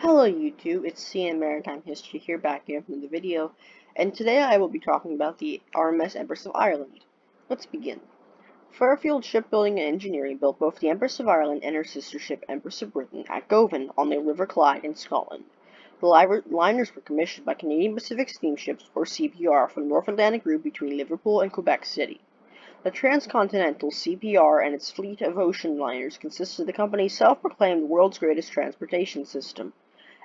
Hello YouTube, it's CN Maritime History here back again from the video, and today I will be talking about the RMS Empress of Ireland. Let's begin. Fairfield Shipbuilding and Engineering built both the Empress of Ireland and her sister ship Empress of Britain at Govan on the River Clyde in Scotland. The liners were commissioned by Canadian Pacific Steamships, or CPR, for the North Atlantic route between Liverpool and Quebec City. The transcontinental CPR and its fleet of ocean liners consisted of the company's self-proclaimed world's greatest transportation system.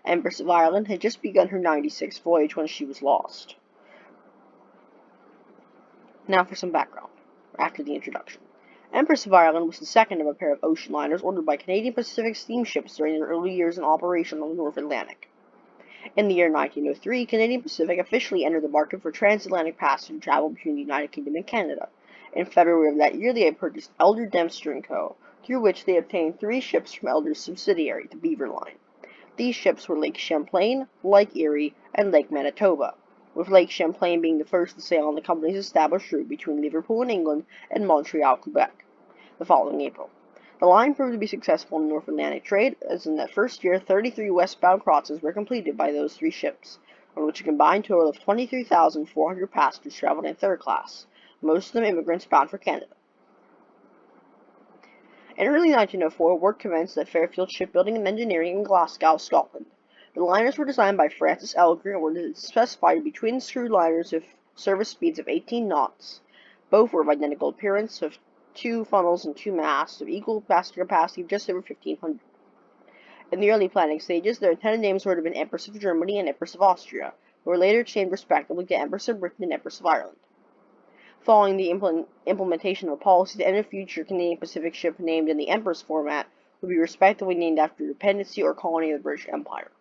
Empress of Ireland had just begun her 96th voyage when she was lost. Now for some background, after the introduction. Empress of Ireland was the second of a pair of ocean liners ordered by Canadian Pacific steamships during their early years in operation on the North Atlantic. In the year 1903, Canadian Pacific officially entered the market for transatlantic passenger travel between the United Kingdom and Canada. In February of that year, they had purchased Elder Dempster & Co., through which they obtained 3 ships from Elder's subsidiary, the Beaver Line. These ships were Lake Champlain, Lake Erie, and Lake Manitoba, with Lake Champlain being the first to sail on the company's established route between Liverpool in England and Montreal, Quebec, the following April. The line proved to be successful in the North Atlantic trade, as in that first year 33 westbound crosses were completed by those 3 ships, on which a combined total of 23,400 passengers traveled in third class, most of them immigrants bound for Canada. In early 1904, work commenced at Fairfield Shipbuilding and Engineering in Glasgow, Scotland. The liners were designed by Francis Elgar and were specified to be twin-screw liners with service speeds of 18 knots. Both were of identical appearance, with 2 funnels and 2 masts, of equal passenger capacity of just over 1,500. In the early planning stages, their intended names were to have been Empress of Germany and Empress of Austria, but were later changed respectively to Empress of Britain and Empress of Ireland. Following the implementation of a policy that any future Canadian Pacific ship named in the Empress format would be respectively named after a dependency or colony of the British Empire.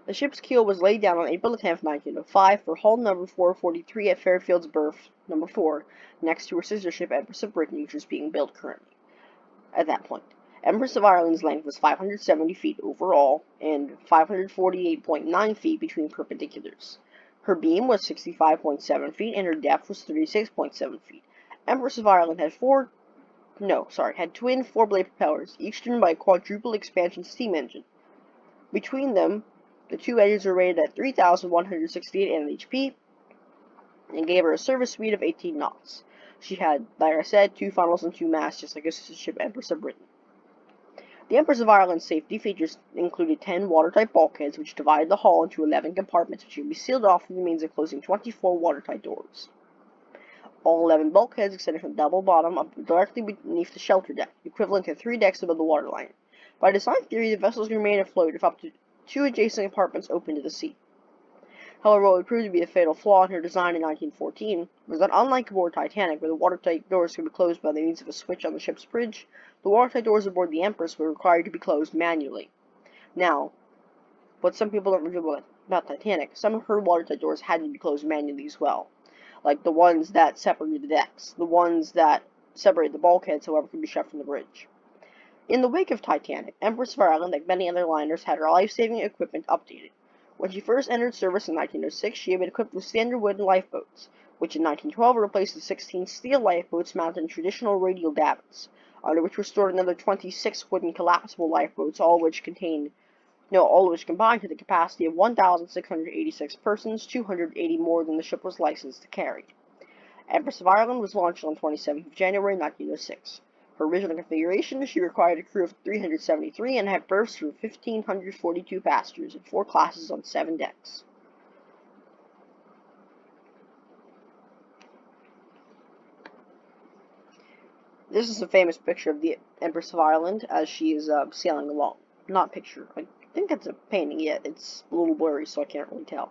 The ship's keel was laid down on April 10, 1905 for hull number 443 at Fairfield's berth number 4, next to her sister ship Empress of Britain, which was being built currently. At that point, Empress of Ireland's length was 570 feet overall and 548.9 feet between perpendiculars. Her beam was 65.7 feet and her depth was 36.7 feet. Empress of Ireland had twin 4-blade propellers, each driven by a quadruple expansion steam engine. Between them, the 2 engines were rated at 3,168 NHP and gave her a service speed of 18 knots. She had, like I said, 2 funnels and 2 masts, just like her sister ship Empress of Britain. The Empress of Ireland's safety features included 10 watertight bulkheads, which divided the hull into 11 compartments, which could be sealed off through the means of closing 24 watertight doors. All 11 bulkheads extended from the double bottom up directly beneath the shelter deck, equivalent to 3 decks above the waterline. By design theory, the vessels can remain afloat if up to 2 adjacent compartments open to the sea. However, what would prove to be a fatal flaw in her design in 1914 was that, unlike aboard Titanic, where the watertight doors could be closed by the means of a switch on the ship's bridge, the watertight doors aboard the Empress were required to be closed manually. Now, what some people don't reveal about Titanic, some of her watertight doors had to be closed manually as well, like the ones that separated the decks. The ones that separated the bulkheads, however, could be shut from the bridge. In the wake of Titanic, Empress of Ireland, like many other liners, had her life-saving equipment updated. When she first entered service in 1906, she had been equipped with standard wooden lifeboats, which in 1912 replaced the 16 steel lifeboats mounted in traditional radial davits, under which were stored another 26 wooden collapsible lifeboats, all of which combined to the capacity of 1,686 persons, 280 more than the ship was licensed to carry. Empress of Ireland was launched on 27th of January 1906. Her original configuration, she required a crew of 373 and had berths for 1,542 passengers in 4 classes on 7 decks. This is a famous picture of the Empress of Ireland as she is sailing along. Not picture. I think it's a painting yet. It's a little blurry, so I can't really tell.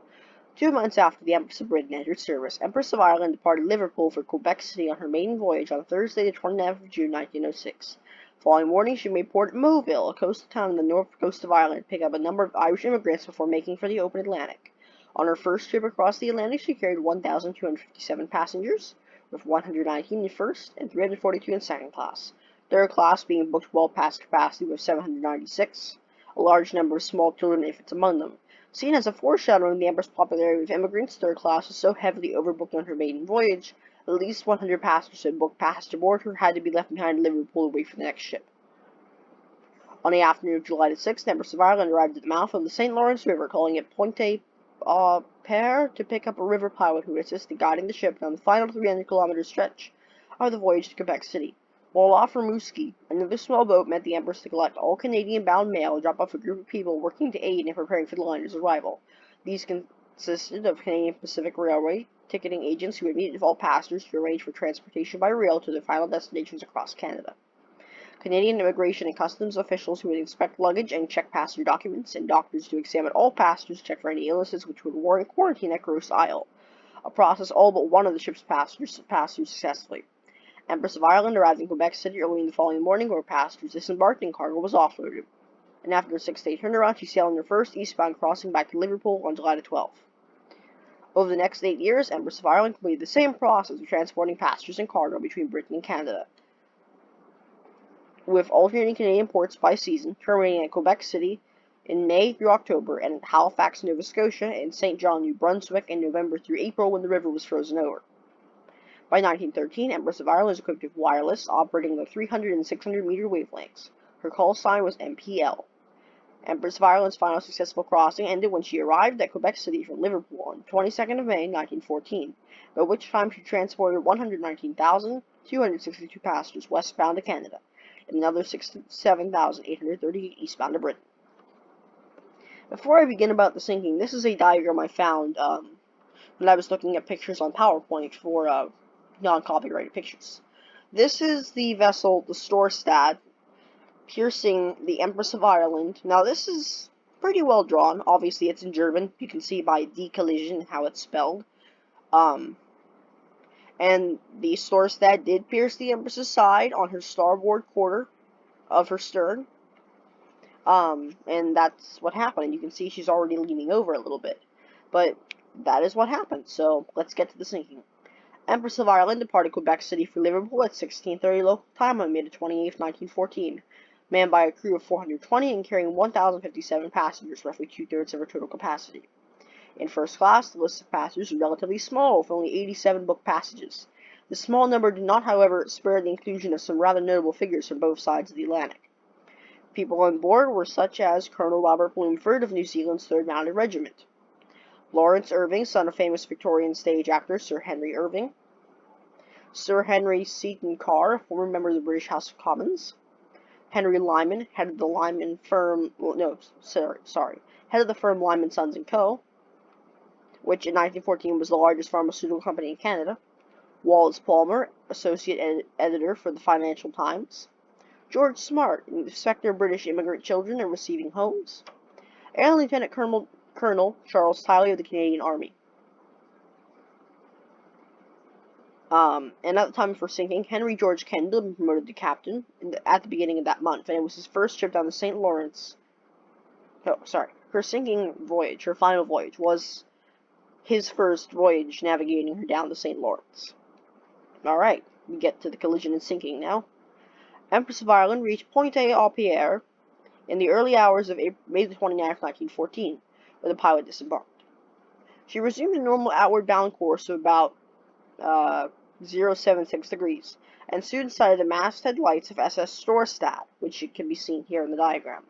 2 months after the Empress of Britain entered service, Empress of Ireland departed Liverpool for Quebec City on her maiden voyage on Thursday, the 29th of June, 1906. Following morning, she made port at Moville, a coastal town on the north coast of Ireland, to pick up a number of Irish immigrants before making for the open Atlantic. On her first trip across the Atlantic, she carried 1,257 passengers, with 119 in first and 342 in second class, third class being booked well past capacity with 796, a large number of small children and infants among them. Seen as a foreshadowing the Empress' popularity with immigrants, third class was so heavily overbooked on her maiden voyage, at least 100 passengers who had booked passage aboard her had to be left behind in Liverpool to wait for the next ship. On the afternoon of July the 6th, Empress of Ireland arrived at the mouth of the St. Lawrence River, calling at Pointe-à-Pierre to pick up a river pilot who would assist in guiding the ship down the final 300-kilometer stretch of the voyage to Quebec City. While off Rimouski, another small boat met the Empress to collect all Canadian-bound mail and drop off a group of people working to aid in preparing for the liner's arrival. These consisted of Canadian Pacific Railway ticketing agents who would meet with all passengers to arrange for transportation by rail to their final destinations across Canada. Canadian Immigration and Customs officials who would inspect luggage and check passenger documents, and doctors to examine all passengers to check for any illnesses which would warrant quarantine at Grosse Isle, a process all but one of the ship's passengers passed through successfully. Empress of Ireland arrived in Quebec City early in the following morning, where passengers disembarked and cargo was offloaded. And after a 6-day turnaround, she sailed on her first eastbound crossing back to Liverpool on July 12th. Over the next 8 years, Empress of Ireland completed the same process of transporting passengers and cargo between Britain and Canada, with alternating Canadian ports by season, terminating at Quebec City in May through October, and at Halifax, Nova Scotia, and St. John, New Brunswick in November through April when the river was frozen over. By 1913, Empress of Ireland was equipped with wireless, operating the 300 and 600 meter wavelengths. Her call sign was MPL. Empress of Ireland's final successful crossing ended when she arrived at Quebec City from Liverpool on the 22nd of May, 1914, by which time she transported 119,262 passengers westbound to Canada, and another 67,838 eastbound to Britain. Before I begin about the sinking, this is a diagram I found when I was looking at pictures on PowerPoint for non-copyrighted pictures. This is the vessel, the Storstad, piercing the Empress of Ireland. Now this is pretty well drawn. Obviously it's in German. You can see by the collision how it's spelled. And the Storstad did pierce the Empress's side on her starboard quarter of her stern. And that's what happened. And you can see she's already leaning over a little bit. But that is what happened. So let's get to the sinking. Empress of Ireland departed Quebec City for Liverpool at 16:30 local time on May 28, 1914. Manned by a crew of 420 and carrying 1,057 passengers, roughly 2/3 of her total capacity. In first class, the list of passengers was relatively small, with only 87 booked passages. The small number did not, however, spare the inclusion of some rather notable figures from both sides of the Atlantic. People on board were such as Colonel Robert Bloomford of New Zealand's 3rd Mounted Regiment, Lawrence Irving, son of famous Victorian stage actor Sir Henry Irving, Sir Henry Seton Carr, former member of the British House of Commons, Henry Lyman, head of the Lyman firm, head of the firm Lyman Sons & Co., which in 1914 was the largest pharmaceutical company in Canada, Wallace Palmer, associate editor for the Financial Times, George Smart, inspector of British immigrant children and receiving homes, and Lieutenant Colonel Charles Tiley of the Canadian Army. And at the time of her sinking, Henry George Kendall had been promoted to captain at the beginning of that month, and it was his first trip down the St. Lawrence. Her sinking voyage, her final voyage, was his first voyage navigating her down the St. Lawrence. Alright, we get to the collision and sinking now. Empress of Ireland reached Pointe-à-Pierre in the early hours of May 29, 1914, where the pilot disembarked. She resumed a normal outward bound course of about 076 degrees, and soon sighted the masthead lights of SS Storstad, which can be seen here in the diagram,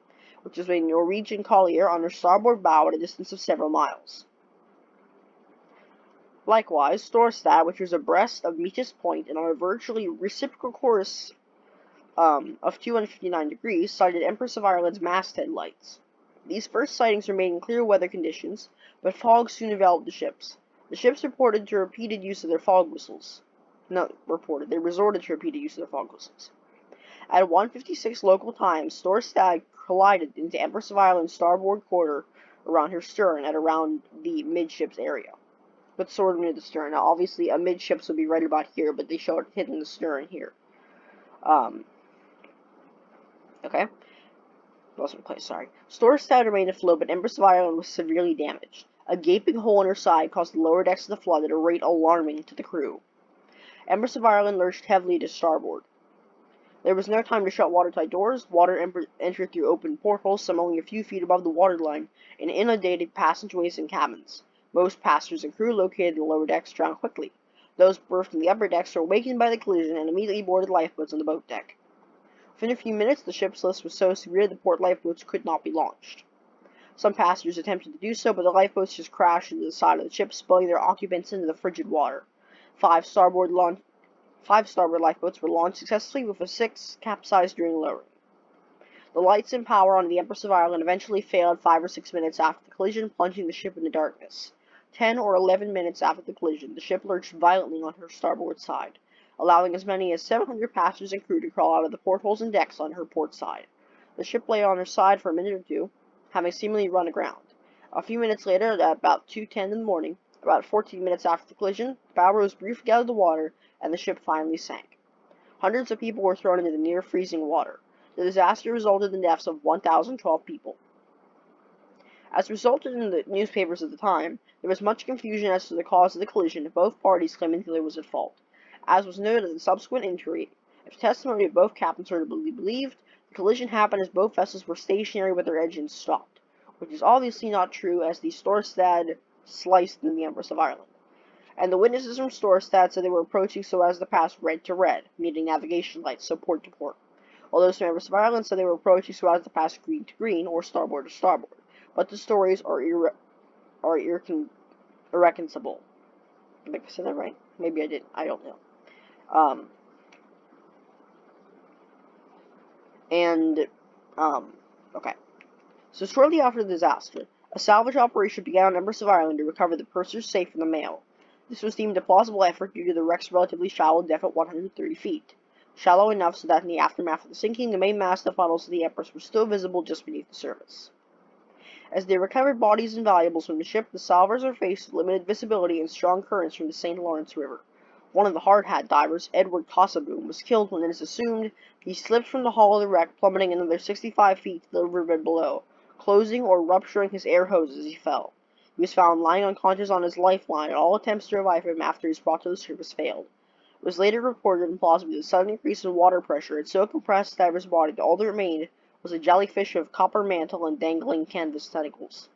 which is a Norwegian collier on her starboard bow at a distance of several miles. Likewise, Storstad, which was abreast of Metis Point and on a virtually reciprocal course of 259 degrees, sighted Empress of Ireland's masthead lights. These first sightings were made in clear weather conditions, but fog soon enveloped the ships. The ships reported to repeated use of their fog whistles. They resorted to repeated use of their fog whistles. At 1:56 local time, Storstad collided into Empress of Ireland's starboard quarter around her stern at around the midships area, but sort of near the stern. Now, obviously, a midships would be right about here, but they show it hitting the stern here. Okay. Lost my place, sorry. Storstad remained afloat, but Empress of Ireland was severely damaged. A gaping hole in her side caused the lower decks to flood at a rate alarming to the crew. Empress of Ireland lurched heavily to starboard. There was no time to shut watertight doors. Water entered through open portholes, some only a few feet above the waterline, and inundated passageways and cabins. Most passengers and crew located in the lower decks drowned quickly. Those berthed in the upper decks were awakened by the collision and immediately boarded lifeboats on the boat deck. Within a few minutes, the ship's list was so severe the port lifeboats could not be launched. Some passengers attempted to do so, but the lifeboats just crashed into the side of the ship, spilling their occupants into the frigid water. Five starboard lifeboats were launched successfully, with a sixth capsized during lowering. The lights and power on the Empress of Ireland eventually failed 5 or 6 minutes after the collision, plunging the ship into darkness. 10 or 11 minutes after the collision, the ship lurched violently on her starboard side, allowing as many as 700 passengers and crew to crawl out of the portholes and decks on her port side. The ship lay on her side for a minute or two, having seemingly run aground. A few minutes later, at about 2:10 in the morning, about 14 minutes after the collision, the bow rose briefly out of the water, and the ship finally sank. Hundreds of people were thrown into the near-freezing water. The disaster resulted in the deaths of 1,012 people. As resulted in the newspapers at the time, there was much confusion as to the cause of the collision, both parties claiming Hitler was at fault. As was noted in the subsequent inquiry, if the testimony of both captains were to be believed, the collision happened as both vessels were stationary with their engines stopped, which is obviously not true, as the Storstad sliced in the Empress of Ireland. And the witnesses from Storstad said they were approaching so as to pass red to red, meaning navigation lights, so port to port. While those from Empress of Ireland said they were approaching so as to pass green to green, or starboard to starboard. But the stories are irreconcilable. Did I say that right? Maybe I didn't. I don't know. Okay. So shortly after the disaster, a salvage operation began on Empress of Ireland to recover the purser's safe from the mail. This was deemed a plausible effort due to the wreck's relatively shallow depth at 130 feet. Shallow enough so that in the aftermath of the sinking, the main mast and funnels of the Empress were still visible just beneath the surface. As they recovered bodies and valuables from the ship, the salvors were faced with limited visibility and strong currents from the St. Lawrence River. One of the hard hat divers, Edward Cossaboom, was killed when it is assumed he slipped from the hull of the wreck, plummeting another 65 feet to the riverbed below, closing or rupturing his air hose as he fell. He was found lying unconscious on his lifeline, and all attempts to revive him after he was brought to the surface failed. It was later reported implausibly that the sudden increase in water pressure had so compressed the diver's body that all that remained was a jellyfish of copper mantle and dangling canvas tentacles.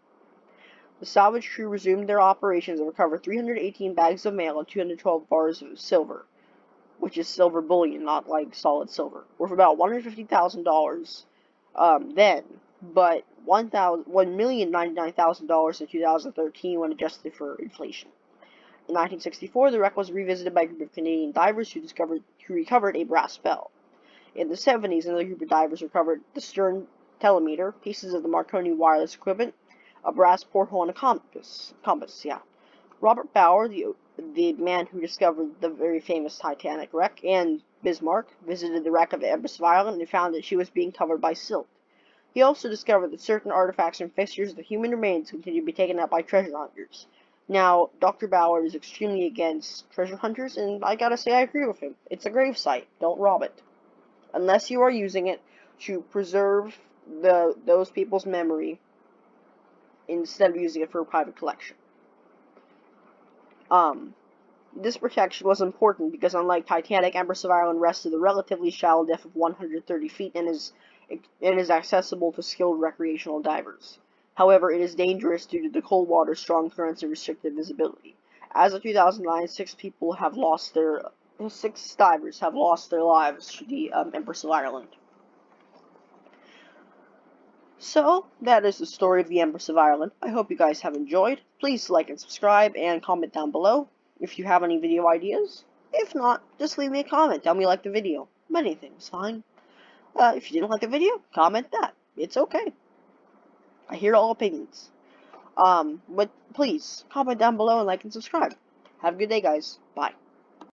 The salvage crew resumed their operations and recovered 318 bags of mail and 212 bars of silver, which is silver bullion, not like solid silver, worth about $150,000 then, but $1,099,000 in 2013 when adjusted for inflation. In 1964, the wreck was revisited by a group of Canadian divers who recovered a brass bell. In the 70s, another group of divers recovered the stern telemeter, pieces of the Marconi wireless equipment, a brass porthole, and a compass. Robert Bauer, the man who discovered the very famous Titanic wreck, and Bismarck visited the wreck of the Empress of Ireland and found that she was being covered by silt. He also discovered that certain artifacts and fixtures of the human remains continued to be taken up by treasure hunters. Now, Dr. Bauer is extremely against treasure hunters, and I gotta say I agree with him. It's a grave site. Don't rob it. Unless you are using it to preserve those people's memory instead of using it for a private collection. This protection was important because unlike Titanic, Empress of Ireland rests at a relatively shallow depth of 130 feet and is accessible to skilled recreational divers. However, it is dangerous due to the cold water, strong currents, and restricted visibility. As of 2009, six divers have lost their lives to the Empress of Ireland. So, that is the story of the Empress of Ireland. I hope you guys have enjoyed. Please like and subscribe and comment down below if you have any video ideas. If not, just leave me a comment. Tell me you liked the video. Anything's fine. If you didn't like the video, comment that. It's okay. I hear all opinions. But please, comment down below and like and subscribe. Have a good day, guys. Bye.